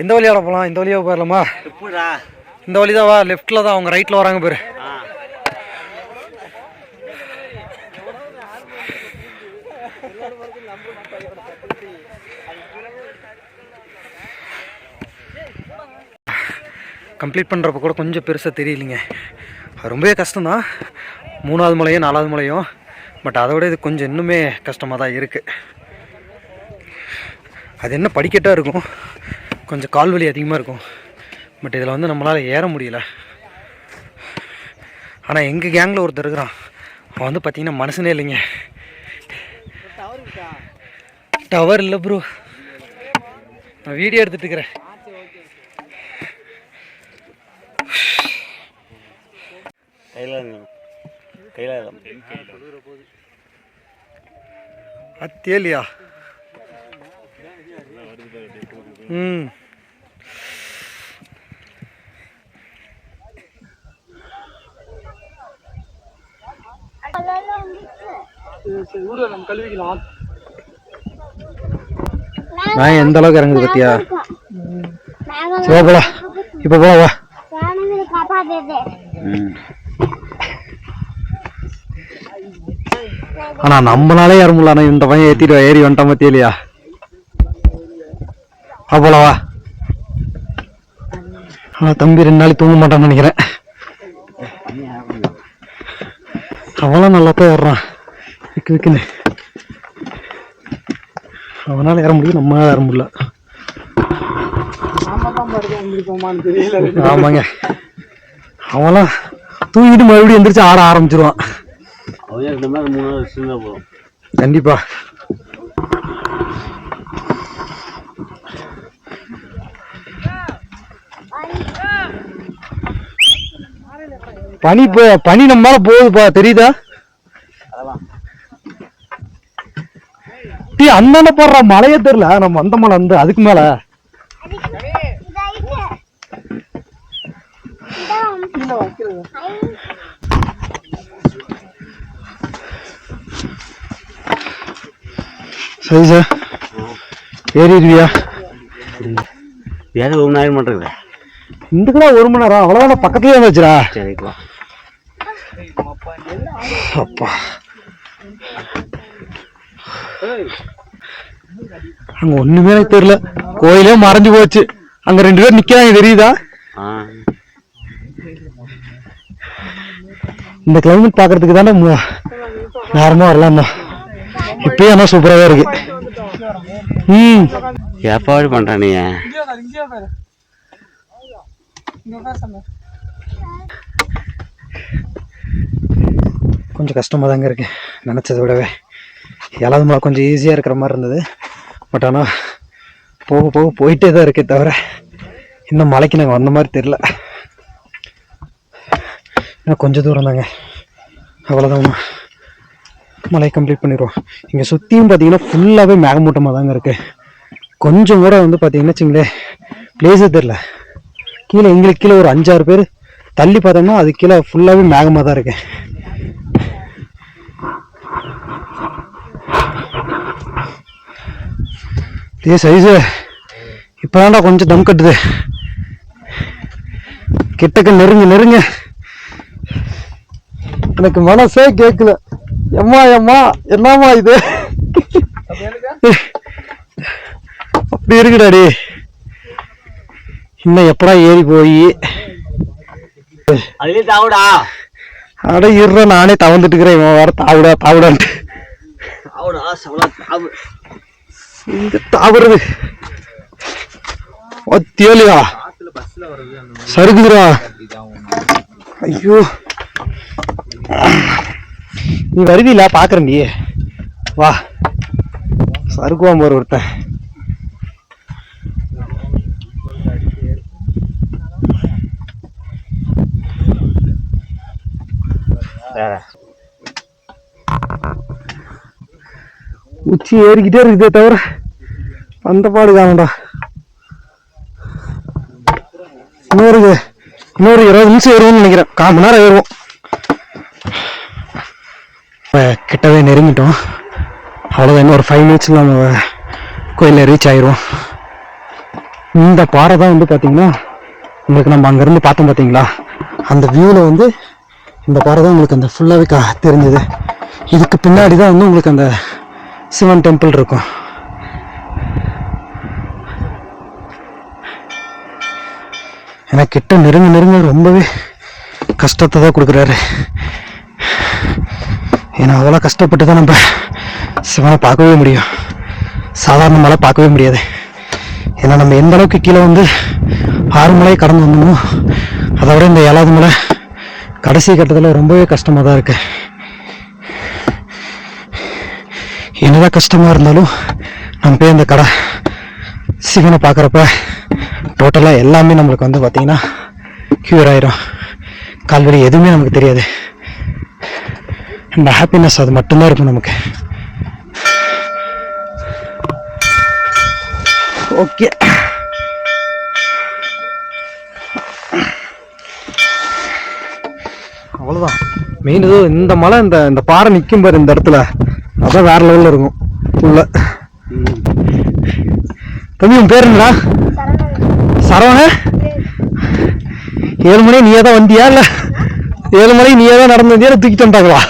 எந்த வழியால போகலாம்? இந்த வழியாக போயிடலாமா? இந்த வழி தான் வா, லெஃப்டில் தான், அவங்க ரைட்டில் வராங்க பேர். கம்ப்ளீட் பண்ணுறப்ப கூட கொஞ்சம் பெருசாக தெரியலைங்க. அது ரொம்பவே கஷ்டம்தான், 3வது மலையும் 4வது மலையும். பட் அதை விட இது கொஞ்சம் இன்னுமே கஷ்டமாக தான் இருக்குது. அது என்ன படிக்கட்டாக இருக்கும், கொஞ்சம் கால் வலி அதிகமாக இருக்கும். பட் இதில் வந்து நம்மளால் ஏற முடியல. ஆனால் எங்கள் கேங்கில் ஒருத்தர் இருக்கிறான், அவன் வந்து பார்த்தீங்கன்னா மனுஷனே இல்லைங்க. டவர் இல்லை ப்ரோ, நான் வீடியோ எடுத்துகிட்டு இருக்கிறேன். அத்தேலியா நான் எந்த அளவுக்கு இறங்குது பத்தியா? போலாம், இப்ப போவா. ஆனா நம்மளாலே ஏற முடியல. ஆனா இந்த பையன் ஏத்திட்டு ஏறி வந்துட்டான் பத்தியா? போலவா. ஆனா தம்பி 2 நாளைக்கு தூங்க மாட்டான்னு நினைக்கிறேன். அவனும் நல்லா தான் ஏறான் விக்கு விக்குன்னு. அவனால ஏற முடியும், நம்மளால ஏற முடியல. ஆமாங்க, அவன்லாம் தூங்கிட்டு மறுபடியும் எந்திரிச்சு ஆட ஆரம்பிச்சிருவான். கண்டிப்பா. பனி நம்ம மேல போகுதுப்பா, தெரியுதா? அண்ணன போடுற மலையே தெரியல, நம்ம அந்த மலை வந்து அதுக்கு மேல. சரி சார், ஏறிடுவியா? ஏற 1 மணி நேரம் மாட்டேங்குது. இந்துக்குடா 1 மணி நேரம், அவ்வளவுதான் பக்கத்துலயே வந்துச்சுடா. சரிங்களா அப்பா, அங்க ஒண்ணுமே எனக்கு தெரியல, கோயிலே மறைஞ்சு போச்சு. அங்க 2 பேர் நிக்கிறாங்க, தெரியுதா? இந்த கிளைமேட் பாக்குறதுக்கு தானே நேரமா வரலாம் தான். இப்பயும் ஆனா சூப்பராக இருக்கு. ஏற்பாடு பண்றேன். நீ கொஞ்சம் கஷ்டமாக தாங்க இருக்கு, நினச்சதை விடவே. 7வது மலை கொஞ்சம் ஈஸியாக இருக்கிற மாதிரி இருந்தது. பட் ஆனால் போக போக போயிட்டே தான் இருக்கே தவிர இன்னும் மலைக்கு நாங்கள் வந்த மாதிரி தெரில. இன்னும் கொஞ்சம் தூரம் தாங்க, அவ்வளோதான் மலை கம்ப்ளீட் பண்ணிடுவோம். இங்கே சுற்றியும் பார்த்தீங்கன்னா ஃபுல்லாகவே மேகமூட்டமாக தாங்க இருக்குது. கொஞ்சம் கூட வந்து பார்த்தீங்கன்னா வச்சுங்களேன் பிளேஸே தெரில. கீழே எங்களுக்கு கீழே ஒரு 5-6 பேர் தள்ளி பார்த்தோம்னா அது கீழே ஃபுல்லாகவே மேகமாக தான் இருக்கு. சைஸு இப்போதான்டா கொஞ்சம் தம் கட்டுது. கிட்டக்க நெருங்க எனக்கு மனசே கேட்கல. எம்மா என்னம்மா இது அப்படி இருக்குடாடி. இன்னும் எப்படா ஏறி போய் அட இருற, நானே தவந்துட்டு இருக்கிறேன். இவன் வேற தாவுடான்ட்டு இங்க தாவுறது தேலியா சருக்குதுரா. ஐயோ, நீ வருவீல பாக்குறேன், நீ வா. சருக்குவான் போற ஒருத்தன். உச்சி ஏறிக்கிட்டே இருக்குதே தவிர அந்த பாடு காணடா. இன்னொரு 20 நிமிஷம் ஏறுவோம்னு நினைக்கிறேன். 1/4 மணி நேரம் ஏறுவோம். கிட்டவே நெருங்கிட்டோம். அவ்வளோதான், இன்னும் ஒரு 5 மினிட்ஸில் நம்ம கோயிலில் ரீச் ஆயிடுவோம். இந்த பாறை தான் வந்து பார்த்தீங்கன்னா உங்களுக்கு நம்ம அங்கேருந்து பார்த்தோம் பார்த்தீங்களா, அந்த வியூவில் வந்து இந்த பாறை தான் உங்களுக்கு அந்த ஃபுல்லாகவே தெரிஞ்சது. இதுக்கு பின்னாடி தான் வந்து உங்களுக்கு அந்த சிவன் டெம்பிள் இருக்கும். எனக்கு கிட்ட நெருங்க ரொம்பவே கஷ்டத்தை தான் கொடுக்குறாரு. ஏன்னா அவ்வளோ கஷ்டப்பட்டு தான் நம்ம சிவனை பார்க்கவே முடியும், சாதாரண மலை பார்க்கவே முடியாது. ஏன்னா நம்ம எந்த அளவுக்கு கீழே வந்து 6 மலை கடந்து வந்தோமோ அதை விட இந்த 7வது மலை கடைசி கட்டத்தில் ரொம்பவே கஷ்டமாக தான் இருக்கு. என்னதான் கஷ்டமாக இருந்தாலும் நம்ம போய் அந்த கடை சிவனை பார்க்குறப்ப டோட்டலாக எல்லாமே நம்மளுக்கு வந்து பார்த்திங்கன்னா க்யூர் ஆயிரும். கால்வலி எதுவுமே நமக்கு தெரியாது. அந்த ஹாப்பினஸ் அது மட்டும்தான் இருக்கும் நமக்கு. ஓகே, அவ்வளோதான். மெயின் இது இந்த மலை இந்த பாறை நிற்கும் பாரு இந்த இடத்துல, அதான் வேற லெவலில் இருக்கும் உள்ள. தம்பி உன் பேர் என்னடா? சரவண. 7 மணி நீயே தான் வந்தியா இல்லை 7 மணி நீயே தான் நடந்து வந்தியா தூக்கிட்டு வந்துட்டாங்களா?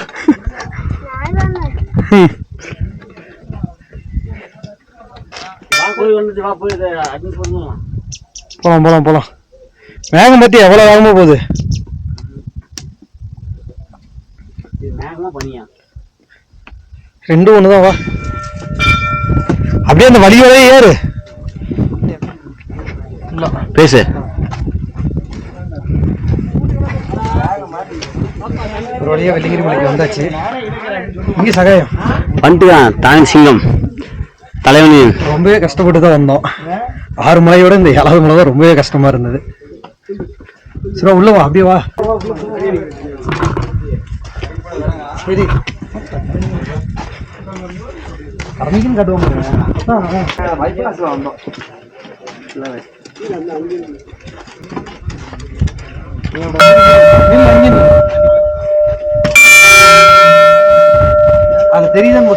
போலாம் போலாம் போலாம். வேகம் பத்தி எவ்வளோ வேகமாக போகுது. ரெண்டும் ஒண்ணுதான். வா அப்படியே அந்த வழியோட ஏறு. பேசு. ஒரு வழியா வெள்ளிங்கிரி மலைக்கு வந்தாச்சு. இங்கே சகாயம் வந்துட்டுதான் தாங்க சிங்கம் தலைவனி. ரொம்பவே கஷ்டப்பட்டு தான் வந்தோம். 6 மலையோட இந்த 7வது மலை தான் ரொம்பவே கஷ்டமா இருந்தது. சரி உள்ள வா, அப்படியே வா. சரி கடமைக்கும் காட்டுவோம். வந்தோம் அது தெரியுதான்.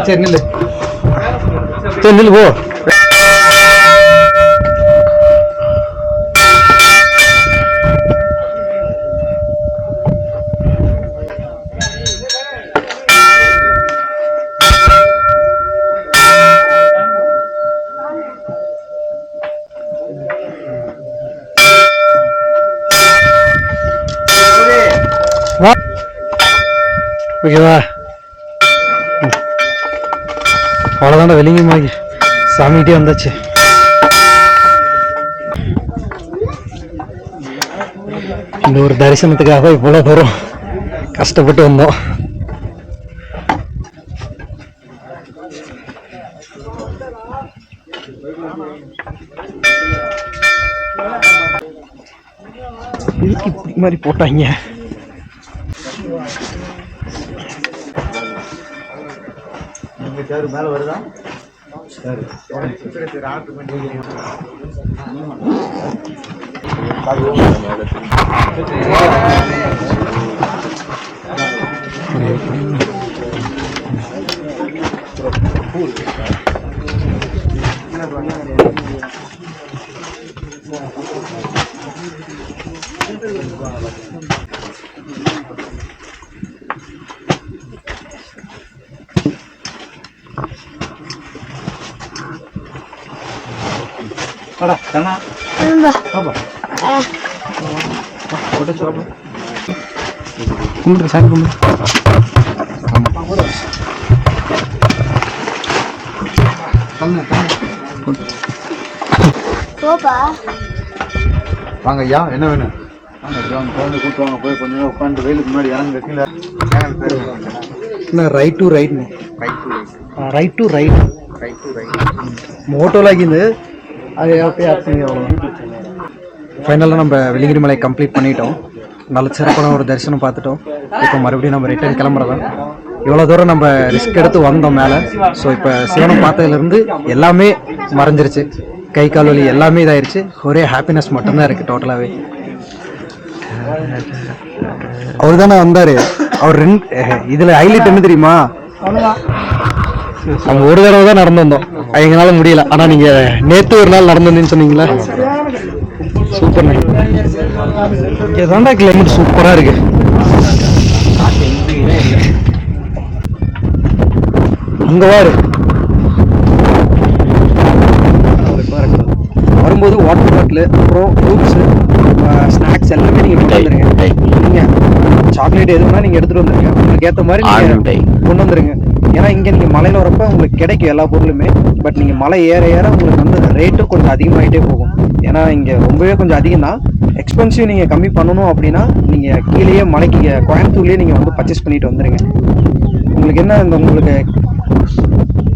சரி நில்லு, சரி நில்லு போ. ஓகேவா? அவ்வளோதாண்டா வெள்ளிங்கிரி மலைக்கு சாமிகிட்டே வந்தாச்சு. இந்த ஒரு தரிசனத்துக்காக இவ்வளோ தூரம் கஷ்டப்பட்டு வந்தோம். இதுக்கு இப்படி மாதிரி போட்டாங்க. மேல வருதா? Ada, sana. Apa? Udah coba. Kumur sana kumur. Coba. வாங்க ஐயா, என்ன வேணும்? வாங்க குழந்தை கூட்டுவாங்க, போய் கொஞ்ச நேரம் உட்காந்து வெயிலுக்கு முன்னாடி இறங்க கீழே. Right to right right to right மோட்டோலாகிந்து அது ஃபைனலாக நம்ம வெள்ளிங்கிரி மலை கம்ப்ளீட் பண்ணிட்டோம். நல்ல சிறப்பான ஒரு தரிசனம் பார்த்துட்டோம். இப்போ மறுபடியும் நம்ம ரிட்டர்ன் கிளம்புறதான். இவ்வளோ தூரம் நம்ம ரிஸ்க் எடுத்து வந்தோம் மேலே. ஸோ இப்போ சிவனை பார்த்ததுலேருந்து எல்லாமே மறைஞ்சிருச்சு. கை கால் வலி எல்லாமே இதாயிருச்சு. ஒரே ஹாப்பினஸ் மட்டும்தான் இருக்குது டோட்டலாகவே. அவர் தானே வந்தார். அவர் இதில் ஹைலைட் என்ன தெரியுமா, நம்ம ஒரு தடவை தான் நடந்து வந்தோம், எங்களால் முடியல. ஆனால் நீங்கள் நேற்று ஒரு நாள் நடந்து வந்தீங்கன்னு சொன்னீங்களா, சூப்பர். இங்கே தாண்டா கிளைமேட் சூப்பராக இருக்கு. அங்கே வாரு வரும்போது வாட்டர் பாட்டில், அப்புறம் ஃப்ரூட்ஸு, ஸ்நாக்ஸ் எல்லாமே நீங்கள் கொண்டு வந்துருங்க. நீங்கள் சாக்லேட் எதுனா நீங்கள் எடுத்துகிட்டு வந்துருங்க, உங்களுக்கு ஏற்ற மாதிரி நீங்கள் கொண்டு வந்துருங்க. ஏன்னா இங்கே நீங்கள் மலையில் வரப்போ உங்களுக்கு கிடைக்கும் எல்லா பொருளுமே. பட் நீங்கள் மலை ஏற ஏற உங்களுக்கு வந்து ரேட்டும் கொஞ்சம் அதிகமாகிட்டே போகும். ஏன்னா இங்கே ரொம்பவே கொஞ்சம் அதிகம் தான். எக்ஸ்பென்சிவ் நீங்கள் கம்மி பண்ணணும் அப்படின்னா நீங்கள் கீழேயே மலைக்கு கோயம்புத்தூர்லேயே நீங்கள் வந்து பர்ச்சேஸ் பண்ணிட்டு வந்துடுங்க. உங்களுக்கு என்ன இந்த உங்களுக்கு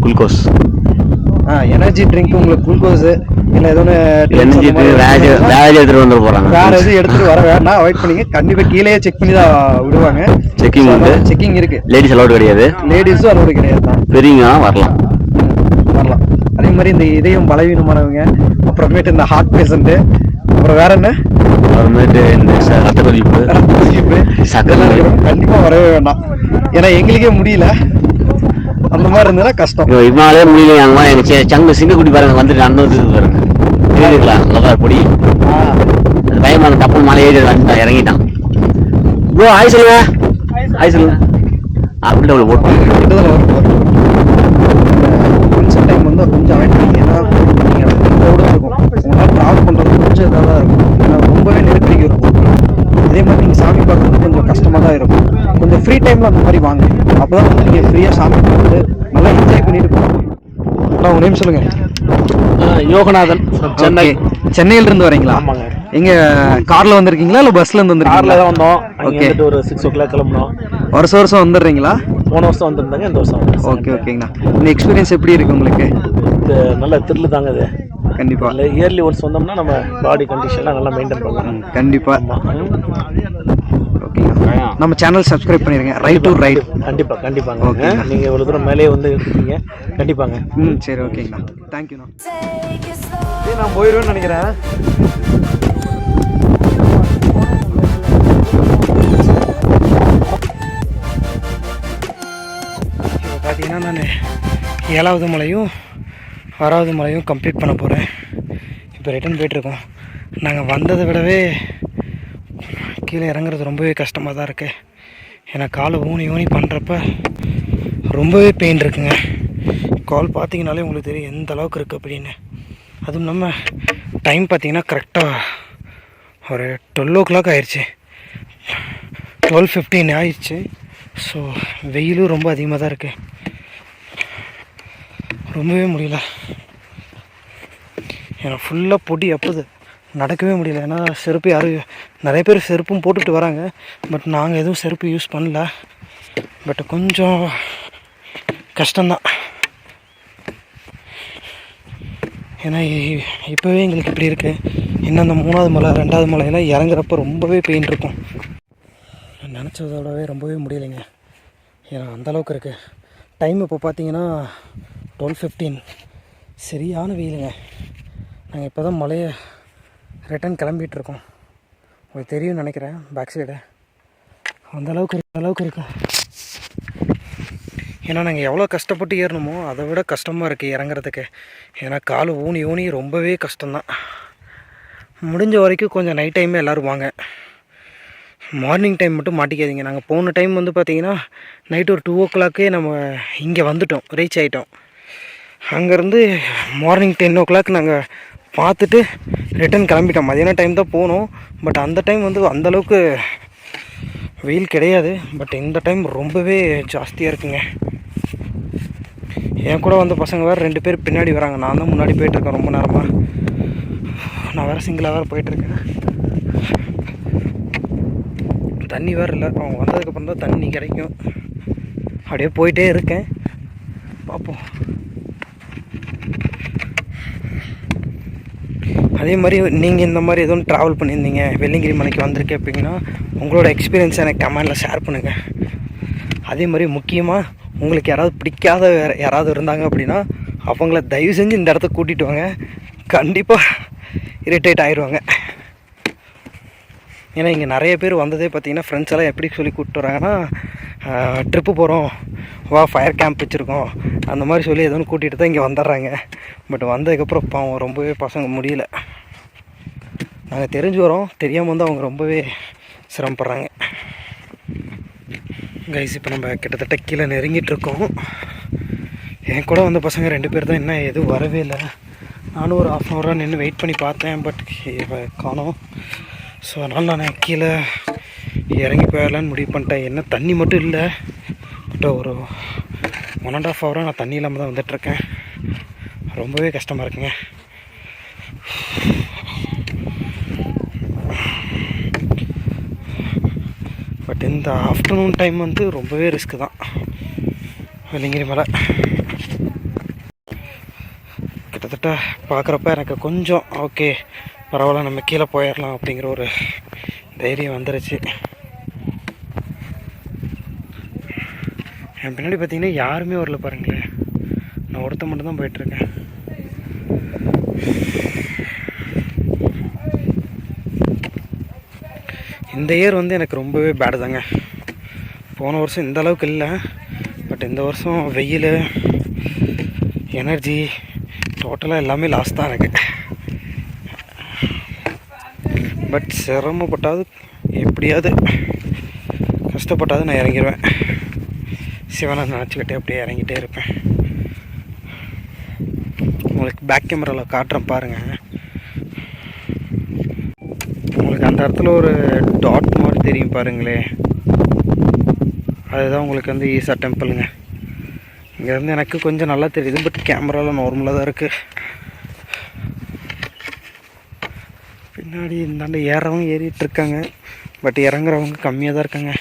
குளுக்கோஸ், எனர்ஜி ட்ரிங்க், உங்களுக்கு குளுக்கோஸு இல்லை ஏதோ எனர்ஜி வேறு எடுத்துகிட்டு வந்து போகிறாங்க. வேறு எதுவும் எடுத்துகிட்டு வர வேணாம், அவாய்ட் பண்ணிங்க. கண்டிப்பாக கீழேயே செக் பண்ணி தான் விடுவாங்க. செக்கிங் வந்து செக்கிங் இருக்குது. லேடிஸ் அலோடு கிடையாது, லேடிஸும் அலோடு கிடையாது தான். பெரியவங்க வரலாம் வரலாம். அதே மாதிரி இந்த இதயம் பலவீனமானவங்க, அப்புறமேட்டு இந்த ஹார்ட் பேஷண்ட்டு, அப்புறம் வேற என்ன, அப்புறமேட்டு இந்த ரத்த கொதிப்பு, சக்கரை கண்டிப்பாக வரவே வேண்டாம். ஏன்னா எங்களுக்கே முடியல, அந்த மாதிரி இருந்ததுன்னா கஷ்டம். இவனாலே முடியல. எங்க சங்கு சிங்கக்குட்டி பாருங்க வந்துட்டு அண்ணன் பாருங்க இருக்கலாம் லவர் பொடி. அது பயமான தப்பு மலை ஏறி வந்துட்டான், இறங்கிட்டான். ப்ரோ ஆய் சொல்லுங்க, ஆய் சொல்லுங்க அப்படின்ட்டு அவளை போட்டு டைம் வந்து கொஞ்சம் அவாய்ட் பண்ணிங்க. ஏன்னா நீங்கள் க்ரௌடாக இருக்கும், உங்களால் ட்ராவல் பண்ணுறது கொஞ்சம் இதாக தான் இருக்கும். ஏன்னா ரொம்பவே நெருக்கடிக்கு இருக்கும். அதே மாதிரி நீங்கள் சாமி பார்க்குறது கொஞ்சம் கஷ்டமாக தான் இருக்கும். கொஞ்சம் ஃப்ரீ டைமில் அந்த மாதிரி வாங்க, அப்போ தான் வந்து நீங்கள் ஃப்ரீயாக சாமி பார்த்துட்டு நல்லா என்ஜாய் பண்ணிட்டு போகலாம். உங்கள் நேம் சொல்லுங்கள். யோகநாதன், சென்னை. சென்னையிலிருந்து வரீங்களா? ஆமாங்க. எங்க கார்ல வந்திருக்கீங்களா இல்லை பஸ்ல இருந்து வந்திருக்கீங்களா? கார்ல தான் வந்தோம். ஓகே. ஒரு 6 o'clock கிளம்பணும். வருஷம் வந்துடுறீங்களா? போன வருஷம் வந்திருந்தாங்க, இந்த வருஷம். ஓகே ஓகேங்கண்ணா. இந்த எக்ஸ்பீரியன்ஸ் எப்படி இருக்கு உங்களுக்கு? இது நல்ல த்ரில் தாங்க இது. கண்டிப்பா. இல்லை இயர்லி ஒன்ஸ் வந்தோம்னா நம்ம பாடி கண்டிஷன்லாம் நல்லா மெயின்டைன் பண்ணலாம். கண்டிப்பா. ஓகேங்கண்ணா. நம்ம சேனல் சப்ஸ்கிரைப் பண்ணிருங்க. Right to right. கண்டிப்பா கண்டிப்பாங்க. ஓகே, நீங்க இவ்வளவு தூரம் மேலே வந்து எடுத்துட்டீங்க. கண்டிப்பாங்க. சரி ஓகேங்கண்ணா. தேங்க்யூண்ணா. நான் போயிடுவேன்னு நினைக்கிறேன். இப்போ பார்த்தீங்கன்னா நான் 7வது மலையும் 6வது மலையும் கம்ப்ளீட் பண்ண போகிறேன். இப்போ ரிட்டர்ன் போயிட்டுருக்கோம். நாங்கள் வந்ததை விடவே கீழே இறங்குறது ரொம்பவே கஷ்டமாக தான் இருக்குது. ஏன்னா காலை ஊனி பண்ணுறப்ப ரொம்பவே பெயின் இருக்குங்க. கால் பார்த்தீங்கனாலே உங்களுக்கு தெரியும் எந்த அளவுக்கு இருக்குது அப்படின்னு. அதுவும் இல்லாமல் டைம் பார்த்தீங்கன்னா கரெக்டாக ஒரு 12 o'clock ஆயிடுச்சு. 12:15 ஆயிடுச்சு. ஸோ வெயிலும் ரொம்ப அதிகமாக தான் இருக்குது. ரொம்பவே முடியல. ஏன்னா ஃபுல்லாக பொடி அப்போது நடக்கவே முடியல. ஏன்னா செருப்பு யாரும் நிறைய பேர் செருப்பும் போட்டுட்டு வராங்க. பட் நாங்கள் எதுவும் செருப்பு யூஸ் பண்ணல. பட் கொஞ்சம் கஷ்டம்தான். ஏன்னா இப்போவே எங்களுக்கு இப்படி இருக்குது. இன்னும் அந்த 3வது மலை 2வது மலையெல்லாம் இறங்குறப்ப ரொம்பவே பெயின் இருக்கும். நினச்சதோடவே ரொம்பவே முடியலைங்க. ஏன்னா அந்தளவுக்கு இருக்குது. டைம் இப்போ பார்த்தீங்கன்னா 12:15. சரியான வெயிலுங்க. நாங்கள் இப்போ தான் மலையை ரிட்டன் கிளம்பிகிட்ருக்கோம். உங்களுக்கு தெரியும்னு நினைக்கிறேன் பேக் சைடு. அந்தளவுக்கு இருக்கு. ஏன்னா நாங்கள் எவ்வளோ கஷ்டப்பட்டு ஏறணுமோ அதை விட கஷ்டமாக இருக்குது இறங்குறதுக்கு. ஏன்னா கால் ஊனி ரொம்பவே கஷ்டம்தான். முடிஞ்ச வரைக்கும் கொஞ்சம் நைட் டைமே எல்லோரும் வாங்க. மார்னிங் டைம் மட்டும் மாட்டிக்காதீங்க. நாங்கள் போன டைம் வந்து பார்த்திங்கன்னா நைட்டு ஒரு 2 o'clock நம்ம இங்கே வந்துட்டோம், ரீச் ஆகிட்டோம். அங்கேருந்து மார்னிங் 10 o'clock நாங்கள் பார்த்துட்டு ரிட்டன் கிளம்பிட்டோம். மதியான டைம் தான் போனோம். பட் அந்த டைம் வந்து அந்தளவுக்கு வெயில் கிடையாது. பட் இந்த டைம் ரொம்பவே ஜாஸ்தியாக இருக்குங்க. என் கூட வந்த பசங்க வேறு 2 பேர் பின்னாடி வராங்க. நான் தான் முன்னாடி போயிட்டுருக்கேன் ரொம்ப நேரமாக. நான் வேறு சிங்கிளாக வேறு போயிட்டுருக்கேன். தண்ணி வேறு இல்லை. அவங்க வந்ததுக்கப்புறம் தான் தண்ணி கிடைக்கும். அப்படியே போயிட்டே இருக்கேன், பார்ப்போம். அதே மாதிரி நீங்கள் இந்த மாதிரி எதுவும் ட்ராவல் பண்ணியிருந்தீங்க, வெள்ளிங்கிரி மலைக்கு வந்திருக்கேன் அப்படின்னா உங்களோட எக்ஸ்பீரியன்ஸை எனக்கு கமெண்டில் ஷேர் பண்ணுங்கள். அதே மாதிரி முக்கியமாக உங்களுக்கு யாராவது பிடிக்காத யாராவது இருந்தாங்க அப்படின்னா அவங்கள தயவு செஞ்சு இந்த இடத்த கூட்டிகிட்டு வாங்க. கண்டிப்பாக இரிட்டேட் ஆயிடுவாங்க. ஏன்னா இங்கே நிறைய பேர் வந்ததே பார்த்திங்கன்னா ஃப்ரெண்ட்ஸ் எல்லாம் எப்படி சொல்லி கூப்பிட்டு வராங்கன்னா ட்ரிப்பு போகிறோம் வா ஃபயர் கேம்ப் வச்சுருக்கோம் அந்த மாதிரி சொல்லி எதுவும் கூட்டிகிட்டு தான் இங்கே வந்துடுறாங்க. பட் வந்ததுக்கப்புறம் பாவம் ரொம்பவே பசங்க முடியல. நாங்கள் தெரிஞ்சு வரோம், தெரியாமல் வந்து அவங்க ரொம்பவே சிரமப்படுறாங்க. கைஸ் இப்போ நம்ம கிட்டத்தட்ட கீழே நெருங்கிட்டுருக்கோம். என் கூட வந்த பசங்க 2 பேர் தான் இன்னும் எதுவும் வரவே இல்லை. நானும் ஒரு 1/2 hour நின்று வெயிட் பண்ணி பார்த்தேன், பட் காணோம். ஸோ அதனால் நான் கீழே இறங்கி போயிடலான்னு முடிவு பண்ணிட்டேன். என்ன தண்ணி மட்டும் இல்லை, பட் ஒரு 1.5 hour நான் தண்ணி இல்லாமல் தான் வந்துட்டுருக்கேன். ரொம்பவே கஷ்டமாக இருக்குங்க. பட் இந்த ஆஃப்டர்நூன் டைம் வந்து ரொம்பவே ரிஸ்க்கு தான் வெள்ளிங்கிரி மலை. கிட்டத்தட்ட பார்க்குறப்ப எனக்கு கொஞ்சம் ஓகே பரவாயில்ல, நம்ம கீழே போயிடலாம் அப்படிங்கிற ஒரு தைரியம் வந்துருச்சு. என் பின்னாடி பார்த்தீங்கன்னா யாருமே வரல பாருங்களேன், நான் ஒருத்த மட்டும் தான் போயிட்டுருக்கேன். இந்த இயர் வந்து எனக்கு ரொம்பவே பேடு தாங்க. போன வருஷம் இந்த அளவுக்கு இல்லை, பட் இந்த வருஷம் வெயில், எனர்ஜி, டோட்டலாக எல்லாமே லாஸ் தான் எனக்கு. பட் சிரமப்பட்டாவது எப்படியாவது கஷ்டப்பட்டாவது நான் இறங்கிடுவேன். சிவனை நினச்சிக்கிட்டே அப்படியே இறங்கிட்டே இருப்பேன். உங்களுக்கு பேக் கேமராவில் காட்டுறேன் பாருங்கள். உங்களுக்கு அந்த இடத்துல ஒரு டாட் மாதிரி தெரியும் பாருங்களே, அதுதான் உங்களுக்கு வந்து ஈசா டெம்பிளுங்க. இங்கேருந்து எனக்கு கொஞ்சம் நல்லா தெரியுது, பட் கேமராவில் நார்மலாக தான் இருக்குது. பின்னாடி இந்தாண்ட ஏறவங்க ஏறிட்டுருக்காங்க, பட் இறங்குறவங்க கம்மியாக தான் இருக்காங்க.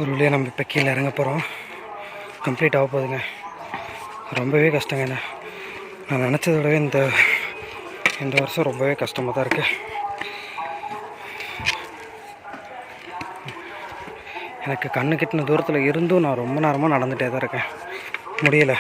ஒரு வழியாக நம்ம இப்போ கீழே இறங்க போகிறோம். கம்ப்ளீட் ஆக போகுதுங்க. ரொம்பவே கஷ்டங்க. என்ன நான் நினச்சத விடவே இந்த வருஷம் ரொம்பவே கஷ்டமாக தான் இருக்குது. எனக்கு கண்ணு கிட்டின தூரத்தில் இருந்தும் நான் ரொம்ப நேரமாக நடந்துகிட்டே தான் இருக்கேன், முடியலை.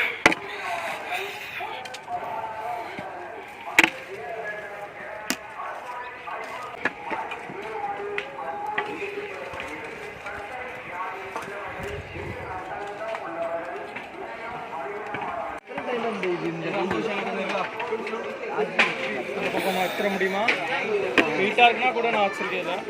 அந்த பக்கம் எடுத்துட முடியுமா? வெயிட்டாக இருக்குன்னா கூட நான் வச்சுருக்கேன்.